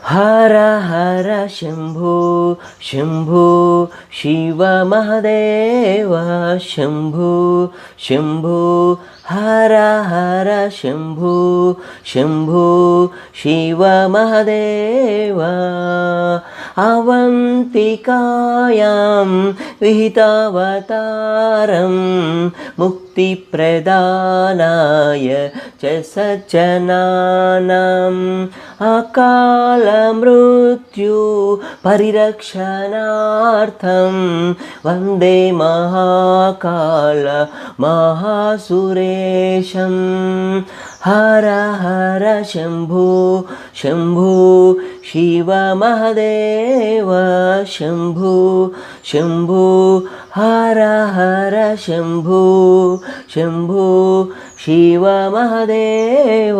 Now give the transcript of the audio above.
हर हर शम्भो शम्भो शिव महादेव शम्भो शम्भो हर हर शम्भो शम्भो शिव महादेव अवन्तिकायां विहितावतारं मुक्तिप्रदानाय च सज्जनानाम् अकालमृत्यु परिरक्षणार्थं वन्दे महाकाल महासुरेशं हर हर शम्भो शम्भो शिव महादेव शम्भो शम्भो हर हर शम्भो शम्भो शिव महादेव।